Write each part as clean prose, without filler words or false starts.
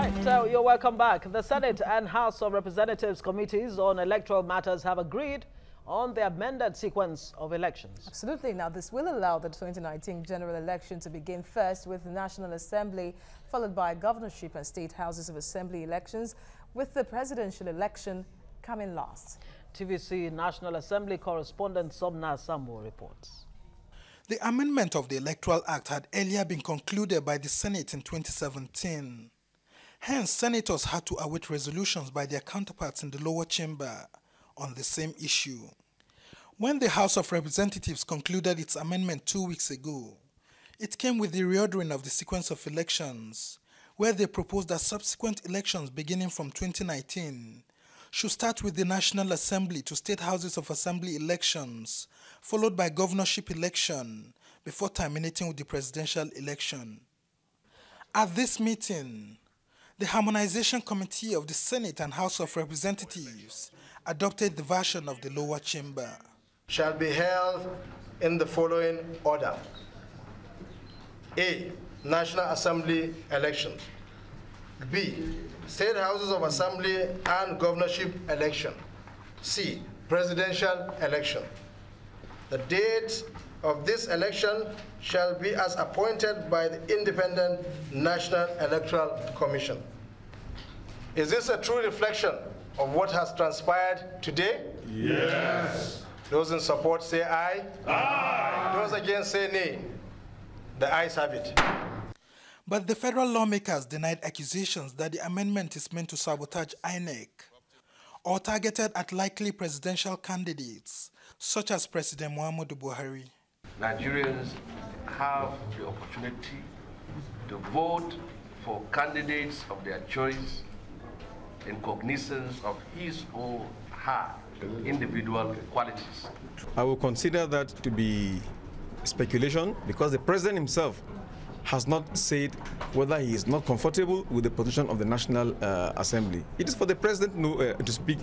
right, you're welcome back. The Senate and House of Representatives committees on electoral matters have agreed on the amended sequence of elections. Absolutely. Now, this will allow the 2019 general election to begin first with the National Assembly, followed by governorship and state houses of assembly elections, with the presidential election coming last. TVC National Assembly correspondent Somna Sambo reports. The amendment of the Electoral Act had earlier been concluded by the Senate in 2017. Hence, senators had to await resolutions by their counterparts in the lower chamber on the same issue. When the House of Representatives concluded its amendment 2 weeks ago, it came with the reordering of the sequence of elections, where they proposed that subsequent elections beginning from 2019 should start with the National Assembly to State Houses of Assembly elections, followed by governorship election, before terminating with the presidential election. At this meeting, the Harmonization Committee of the Senate and House of Representatives adopted the version of the lower chamber. Shall be held in the following order. A. National Assembly elections. B. State Houses of Assembly and governorship election. C. Presidential election. The date of this election shall be as appointed by the Independent National Electoral Commission. Is this a true reflection of what has transpired today? Yes. Those in support say aye. Aye. Those against say nay. The ayes have it. But the federal lawmakers denied accusations that the amendment is meant to sabotage INEC or targeted at likely presidential candidates, such as President Muhammadu Buhari. Nigerians have the opportunity to vote for candidates of their choice in cognizance of his or her individual qualities. I will consider that to be speculation because the president himself has not said whether he is not comfortable with the position of the National Assembly. It is for the president to speak.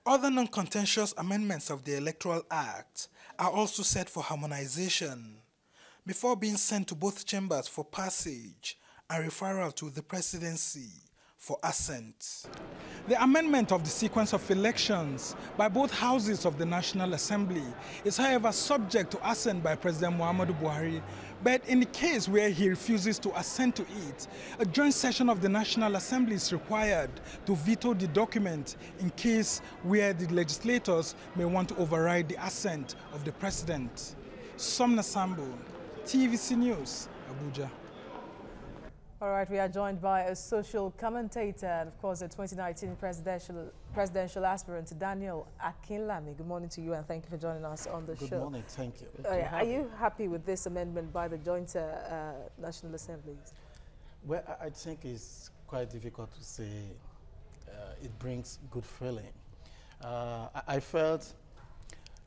Other non-contentious amendments of the Electoral Act are also set for harmonization before being sent to both chambers for passage and referral to the presidency for assent. The amendment of the sequence of elections by both houses of the National Assembly is, however, subject to assent by President Muhammadu Buhari, but in the case where he refuses to assent to it, a joint session of the National Assembly is required to veto the document in case where the legislators may want to override the assent of the president. Somna Sambo, TVC News, Abuja. All right, we are joined by a social commentator and, of course, the 2019 presidential aspirant, Daniel Akinlami. Good morning to you, and thank you for joining us on the show. Good morning, thank you. Are you happy with this amendment by the joint National Assemblies? Well, I think it's quite difficult to say it brings good feeling. I felt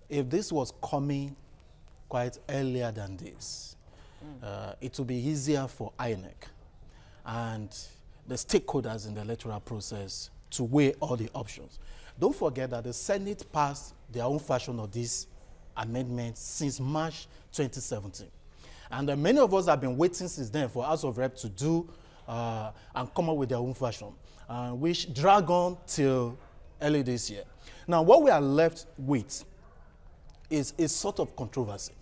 if this was coming quite earlier than this, it would be easier for INEC and the stakeholders in the electoral process to weigh all the options. Don't forget that the Senate passed their own version of this amendment since March 2017. And many of us have been waiting since then for House of Rep to do and come up with their own version, which drag on till early this year. Now, what we are left with is a sort of controversy.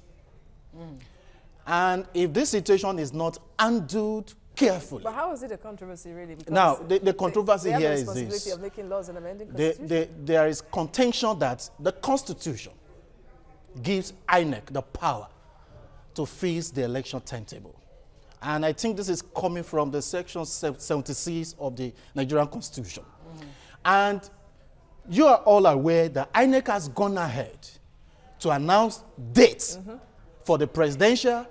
And if this situation is not handled carefully. But how is it a controversy, really? Because now, the controversy here is this. They have the responsibility of making laws and amending constitution. There is contention that the Constitution gives INEC the power to fix the election timetable. And I think this is coming from the section 76 of the Nigerian Constitution. And you are all aware that INEC has gone ahead to announce dates for the presidential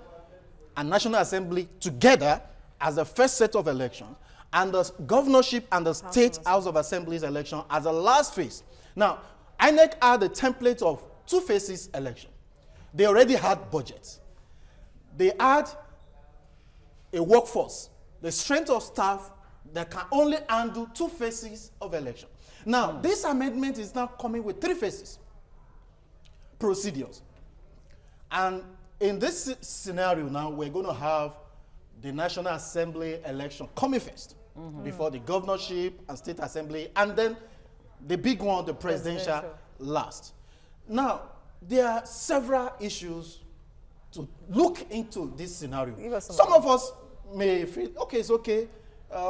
and National Assembly together as the first set of elections, and the governorship and the State House of Assemblies election as the last phase. Now, INEC had a template of 2 phases election. They already had budgets. They had a workforce, the strength of staff that can only handle 2 phases of election. Now, this amendment is now coming with 3 phases, procedures. And in this scenario now, we're going to have the National Assembly election coming first. before the governorship and state assembly, and then the big one, the presidential last. Now, there are several issues to look into this scenario. Some of us may feel, okay, it's okay.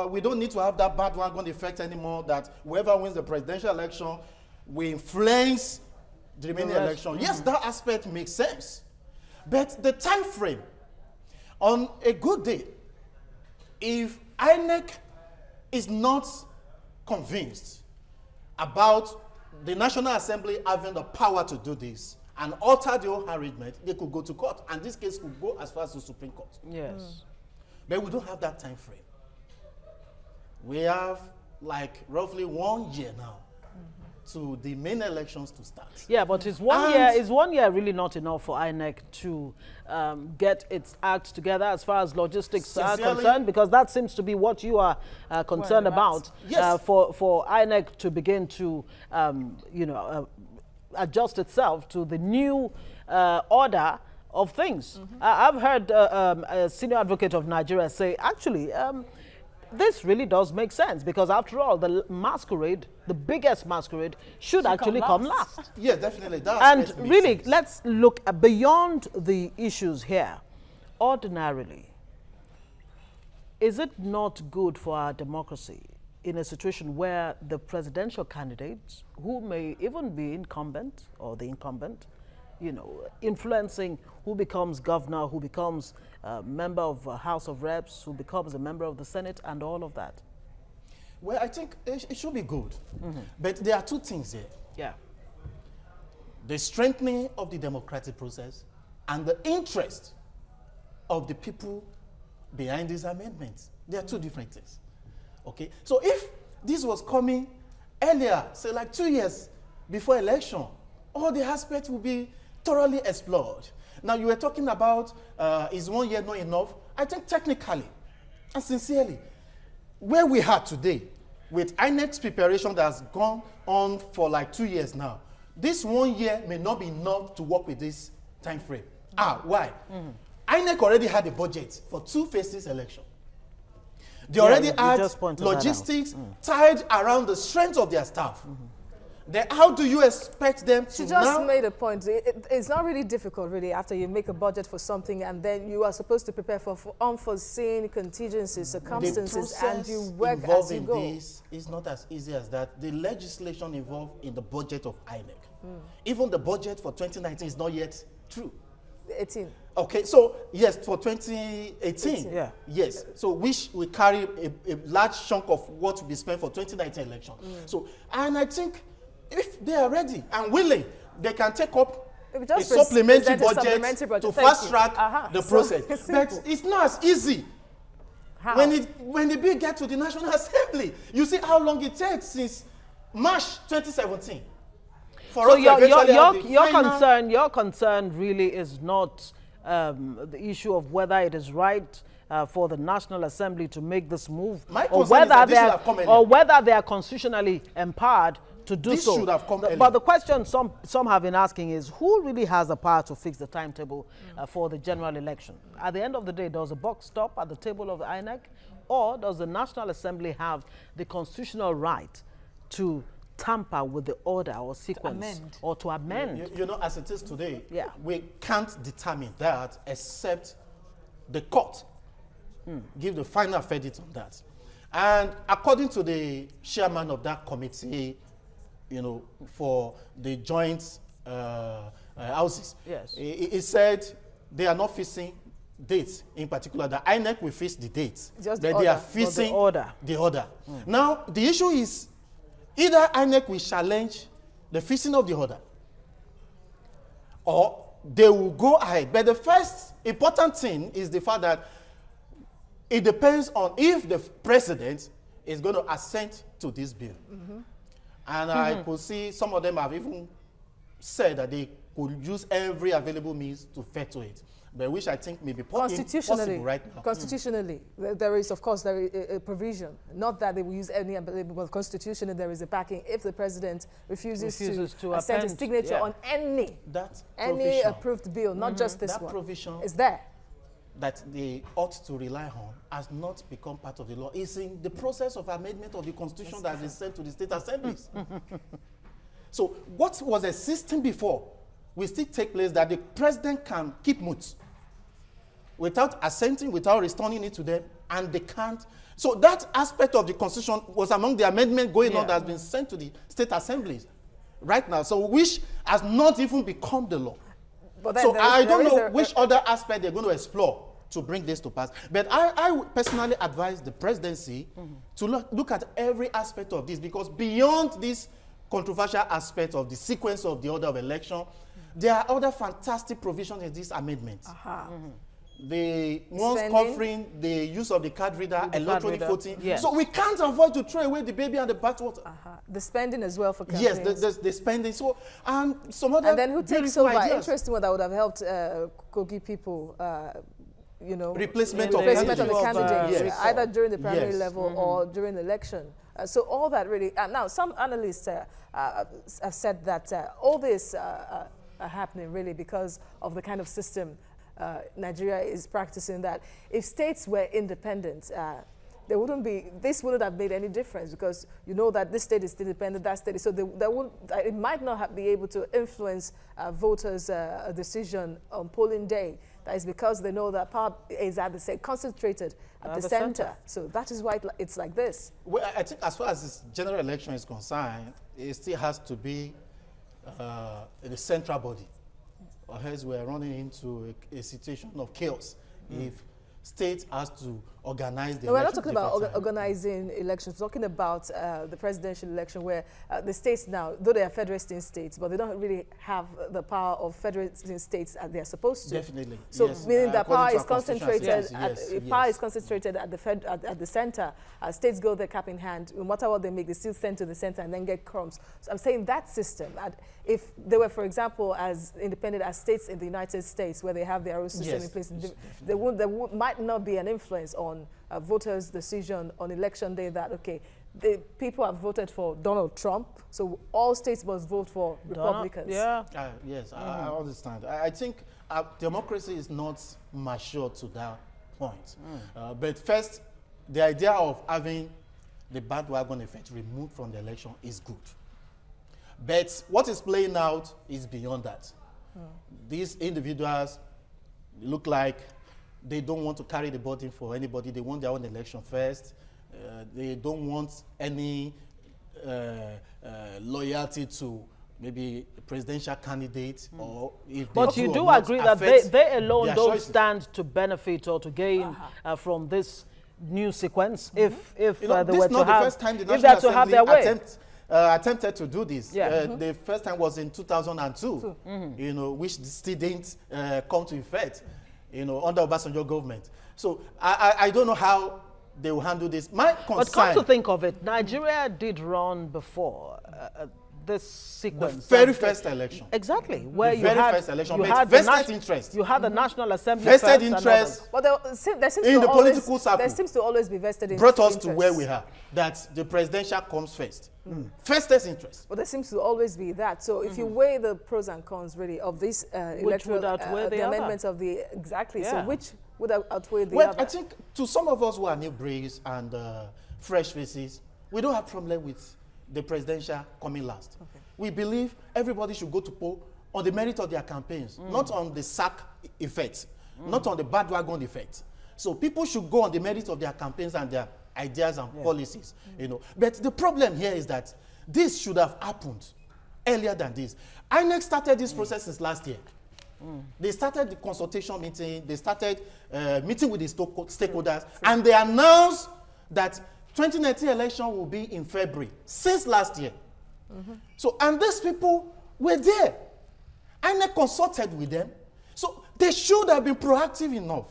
We don't need to have that bandwagon effect anymore, that whoever wins the presidential election will influence the remaining election. Yes, that aspect makes sense. But the time frame, on a good day, if INEC is not convinced about the National Assembly having the power to do this and alter the whole arrangement, they could go to court, and this case could go as far as the Supreme Court. Yes. But we don't have that time frame. We have like roughly 1 year now to the main elections to start. Yeah, but is 1 year, is 1 year really not enough for INEC to get its act together as far as logistics are concerned? Because that seems to be what you are concerned about. Yes. For INEC to begin to, adjust itself to the new order of things. I've heard a senior advocate of Nigeria say, actually, this really does make sense, because after all, the masquerade, the biggest masquerade, should actually come last. Yeah, definitely. And really, let's look beyond the issues here. Ordinarily, is it not good for our democracy in a situation where the presidential candidates, who may even be incumbent or the incumbent, influencing who becomes governor, who becomes a member of House of Reps, who becomes a member of the Senate, and all of that? Well, I think it should be good. But there are two things here. Yeah. The strengthening of the democratic process and the interest of the people behind these amendments. They are two different things. Okay? So if this was coming earlier, say like 2 years before election, all the aspects will be thoroughly explored. Now, you were talking about, is 1 year not enough? I think technically and sincerely, where we are today, with INEC's preparation that has gone on for like 2 years now, this 1 year may not be enough to work with this time frame. Why? INEC already had a budget for 2 phases election. They already had logistics tied around the strength of their staff. Then how do you expect them to She just made a point. It's not really difficult, really, after you make a budget for something and then you are supposed to prepare for unforeseen contingencies, circumstances, and you work as you go. This is not as easy as that. The legislation involved in the budget of INEC, even the budget for 2019 is not yet through. 18. Okay, so yes, for 2018, yes. So which we carry a large chunk of what will be spent for 2019 election. So, and I think if they are ready and willing, they can take up a supplementary budget to fast track the process. But it's not as easy. How? When the bill gets to the National Assembly, you see how long it takes since March 2017. So your concern really is not the issue of whether it is right for the National Assembly to make this move, or whether they are constitutionally empowered to do so. Should have come early. But the question some have been asking is, who really has the power to fix the timetable for the general election? At the end of the day, does the buck stop at the table of the INEC, or does the National Assembly have the constitutional right to tamper with the order or sequence or to amend? You know, as it is today, we can't determine that except the court give the final verdict on that. And according to the chairman of that committee, for the joint houses, he said they are not fixing dates in particular. The INEC will fix the dates, but they are fixing the order. Now, the issue is either INEC will challenge the fixing of the order, or they will go ahead. But the first important thing is the fact that it depends on if the president is going to assent to this bill. And I could see some of them have even said that they could use every available means to veto it, but which I think may be possible right now. Constitutionally, there is, of course, there is a provision. Not that they will use any available, but constitutionally there is a backing if the president refuses to send a signature on any approved bill, not just this one. That provision is there. that they ought to rely on has not become part of the law. It's in the process of amendment of the Constitution that is sent to the state assemblies. So what was existing before will still take place, that the president can keep mute without assenting, without returning it to them, and they can't. So that aspect of the Constitution was among the amendments going on that has been sent to the state assemblies right now, so which has not even become the law. But so I don't know which other aspect they're going to explore to bring this to pass. But I personally advise the presidency to look at every aspect of this, because beyond this controversial aspect of the sequence of the order of election, there are other fantastic provisions in this amendment. The ones covering the use of the card reader, electronic voting. Yes. So we can't avoid to throw away the baby and the bathwater. The spending as well for campaigns. Yes, the spending. So, and some other. And then who takes over? Interesting one that would have helped Kogi people. You know, replacement of the candidates, either during the primary level or during the election. So all that really. Now, some analysts have said that all this are happening really because of the kind of system Nigeria is practicing, that if states were independent, there wouldn't be, this wouldn't have made any difference, because you know that this state is still independent, that state is, so it might not be able to influence voters' decision on polling day. That is because they know that power is at the concentrated at the center. So that is why it's like this. Well, I think as far as this general election is concerned, it still has to be the central body. Or else we're running into a situation of chaos if states has to organize the elections. We're not talking about organizing elections. We're talking about the presidential election, where the states now, though they are federalistic states, but they don't really have the power of federalistic states as they are supposed to. Definitely. So meaning that power is concentrated. Power is concentrated at the center. States go there cap in hand. No matter what they make, they still send to the center and then get crumbs. So I'm saying that system. If they were, for example, as independent as states in the United States, where they have their own system in place, there might not be an influence on voters' decision on election day that, okay, the people have voted for Donald Trump, so all states must vote for Republicans. Yes, I understand. I think democracy is not mature to that point. But first, the idea of having the bandwagon effect removed from the election is good. But what is playing out is beyond that. These individuals look like they don't want to carry the burden for anybody. They want their own election first. They don't want any loyalty to maybe a presidential candidate, or if but you do agree that they alone don't stand to benefit or to gain from this new sequence if they were to have, if they to have their way. Attempted to do this. The first time was in 2002, you know, which still didn't come to effect, you know, under Obasanjo government. So I don't know how they will handle this. My concern, but come to think of it, Nigeria did run before this sequence. The very first election. Exactly. Where the you very had, first election. You had vested interest. You had the National Assembly vested interest. But there seems in to the political circle. There seems to always be vested interest. Brought us to where we are. That the presidential comes first. Vested interest. But there seems to always be that. So if you weigh the pros and cons really of this electoral the amendments of the so which would outweigh the other? I think to some of us who are new breeds and fresh faces, we don't have problem with the presidential coming last. We believe everybody should go to poll on the merit of their campaigns, not on the sack effect, not on the bandwagon effect. So people should go on the merit of their campaigns and their ideas and policies, you know. But the problem here is that this should have happened earlier than this. INEC started this process since last year. They started the consultation meeting, they started meeting with the stakeholders, and they announced that 2019 election will be in February, since last year. So, and these people were there. INEC consulted with them. So they should have been proactive enough.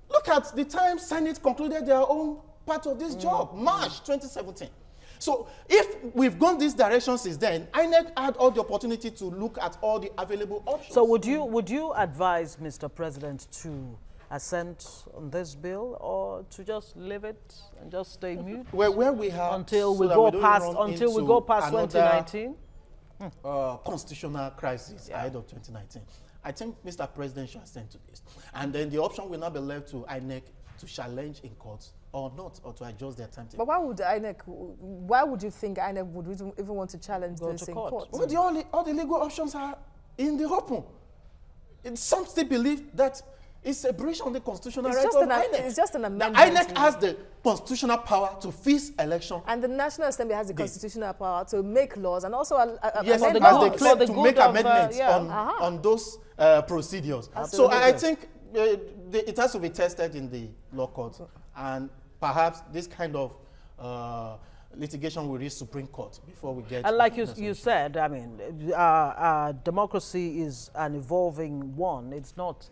Look at the time Senate concluded their own part of this job, March 2017. So if we've gone this direction since then, INEC had all the opportunity to look at all the available options. So would you advise, Mr. President, to assent on this bill, or to just leave it and just stay mute? Where we have until we go past 2019? Constitutional crisis ahead of 2019. I think Mr. President should attend to this. And then the option will not be left to INEC to challenge in courts or not, or to adjust their timetable. But why would you think INEC would even want to challenge this in court? Well, all the legal options are in the open. Some still believe that it's a breach on the constitutional right of INEC. It's just an amendment. The INEC has the constitutional power to fix election. And the National Assembly has the constitutional power to make laws and also yes, amend as laws. they claim to make amendments on those procedures. Absolutely. So I think it has to be tested in the law courts. And perhaps this kind of litigation will reach Supreme Court before we get... And like you said, I mean, our democracy is an evolving one. It's not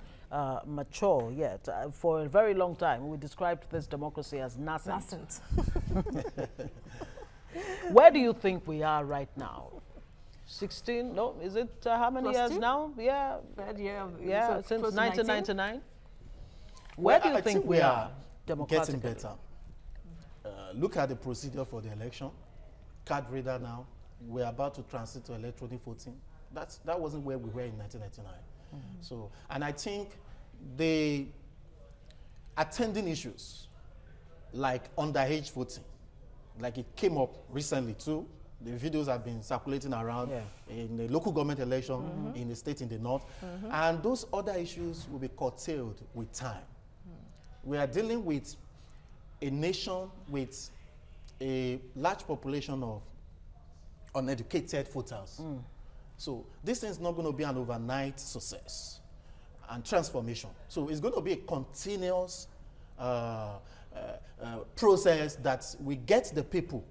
mature yet. For a very long time, we described this democracy as nascent. Where do you think we are right now? 16? No, is it how many years now? Yeah, third year of, yeah, since 1999. Where do you think we are democratically? Getting better. Look at the procedure for the election. Card reader now. We're about to transit to electronic voting. That wasn't where we were in 1999. So, and I think the attending issues like underage voting, like it came up recently too. The videos have been circulating around in the local government election in the state in the north. And those other issues will be curtailed with time. We are dealing with a nation with a large population of uneducated voters. So this thing is not going to be an overnight success and transformation. So it's going to be a continuous process that we get the people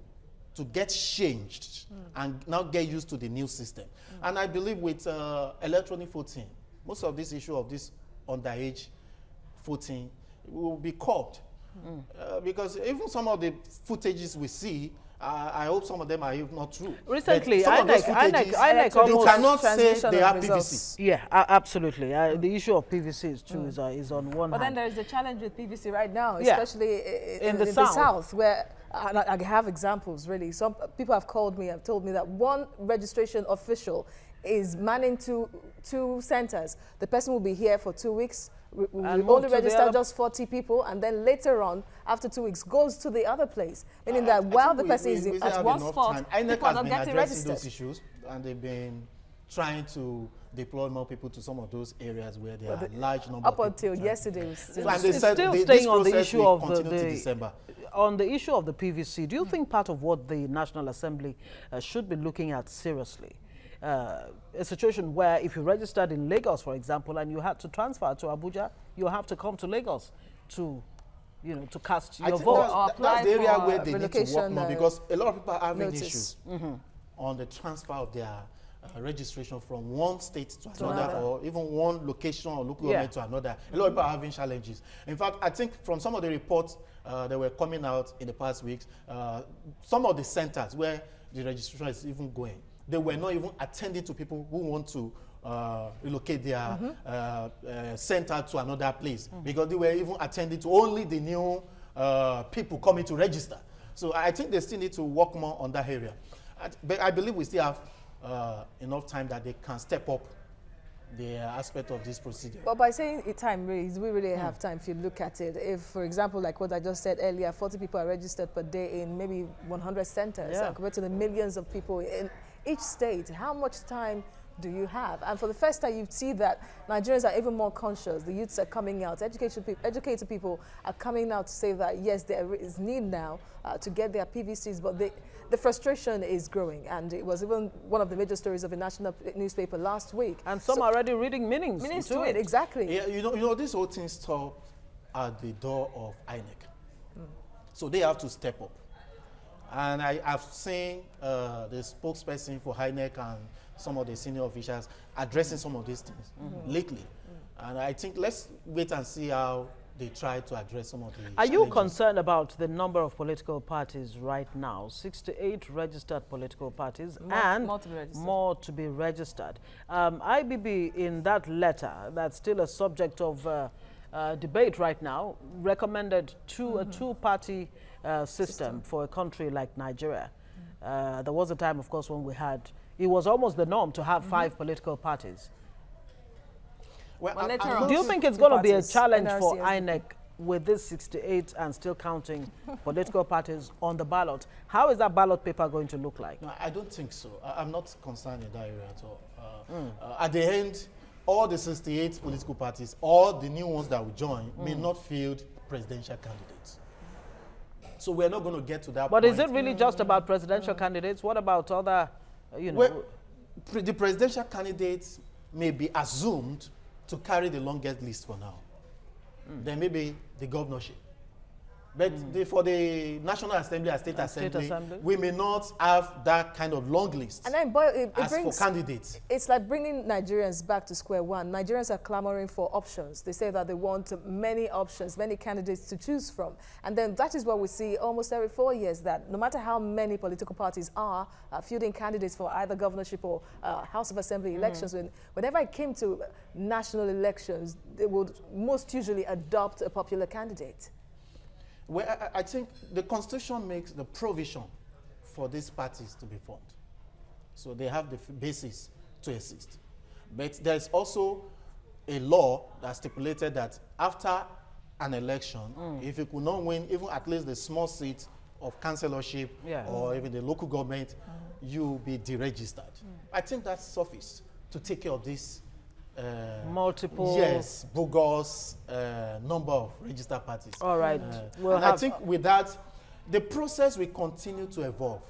to get changed and now get used to the new system. And I believe with electronic voting, most of this issue of this underage voting will be curbed. Because even some of the footages we see, I hope some of them are not true. Recently, INEC almost... You cannot say they are PVC. Yeah, absolutely. The issue of PVC is true, is on one hand. But then there is a challenge with PVC right now, especially in the South, where I have examples, really. Some people have called me, have told me that one registration official is manning two centers. The person will be here for 2 weeks, we only register just 40 people, and then later on, after 2 weeks, goes to the other place. Meaning that while the person is at one spot, people are not getting registered. Those issues, and they've been trying to deploy more people to some of those areas where there are large number of people. Up until yesterday, still staying on the issue of the issue of the PVC. Do you think part of what the National Assembly should be looking at seriously? A situation where if you registered in Lagos, for example, and you had to transfer to Abuja, you have to come to Lagos to, to cast your vote. That's the area where they need to work more, because a lot of people are having issues on the transfer of their registration from one state to another, or even one location or local government to another. A lot of people are having challenges. In fact, I think from some of the reports that were coming out in the past weeks, some of the centers where the registration is even going, they were not even attending to people who want to relocate their center to another place, because they were even attending to only the new people coming to register. So I think they still need to work more on that area. But I believe we still have enough time that they can step up the aspect of this procedure. But by saying time, we really have time if you look at it. If, for example, like what I just said earlier, 40 people are registered per day in maybe 100 centers, compared to the millions of people in each state, how much time do you have? And for the first time, you see that Nigerians are even more conscious. The youths are coming out. Educated people are coming out to say that, yes, there is need now to get their PVCs, but the frustration is growing. And it was even one of the major stories of a national newspaper last week. And some are already reading meanings to it. Exactly. Yeah, you know, this whole thing stopped at the door of INEC. So they have to step up. And I've seen the spokesperson for INEC and some of the senior officials addressing some of these things lately. And I think let's wait and see how they try to address some of the challenges. Are you concerned about the number of political parties right now? 68 registered political parties more to be registered. IBB, in that letter, that's still a subject of debate right now, recommended a two-party system for a country like Nigeria. There was a time, of course, when it was almost the norm to have 5 political parties. Well, But later I'm on- not- Do you think it's Two going to be a parties, challenge for NRC, INEC with this 68 and still counting political parties on the ballot? How is that ballot paper going to look like? No, I don't think so. I'm not concerned in that area at all. At the end, all the 68 political parties, all the new ones that will join, may not field presidential candidates. So we're not going to get to that But point. is it really just about presidential candidates? What about other, you know? Well, the presidential candidates may be assumed to carry the longest list for now. Then maybe the governorship. But for the National Assembly and State Assembly, we may not have that kind of long list And then, boy, it as brings, for candidates. it's like bringing Nigerians back to square one. Nigerians are clamoring for options. They say that they want many options, many candidates to choose from. And then that is what we see almost every 4 years, that no matter how many political parties are fielding candidates for either governorship or House of Assembly elections, whenever it came to national elections, they would most usually adopt a popular candidate. Well, I think the Constitution makes the provision for these parties to be formed. So they have the basis to exist. But there's also a law that stipulated that after an election, if you could not win even at least the small seat of councillorship or even the local government, you'll be deregistered. I think that's suffice to take care of this multiple. Yes, bogus number of registered parties. All right. And I think with that, the process will continue to evolve.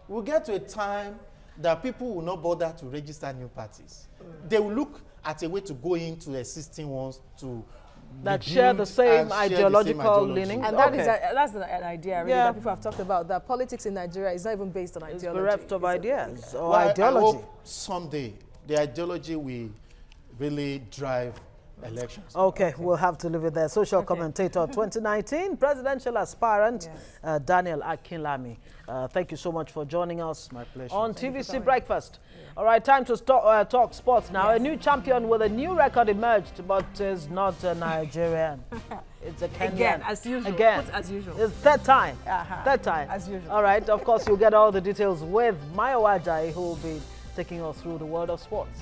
We'll get to a time that people will not bother to register new parties. They will look at a way to go into existing ones to that share the same ideological leaning. And that is that's an idea really that people have talked about, that politics in Nigeria is not even based on ideology. It's bereft of ideas or well, ideology. I hope someday the ideology will really drive elections. Okay, we'll have to leave it there. Social commentator 2019 presidential aspirant Daniel Akinlami. Thank you so much for joining us My pleasure. on TVC Breakfast. All right, time to talk sports now. A new champion with a new record emerged, but is not a Nigerian. It's a Kenyan. Again, as usual. Again. As usual. It's third time. Third time. As usual. All right, of course, you'll get all the details with Maya Wajai, who will be taking us through the world of sports.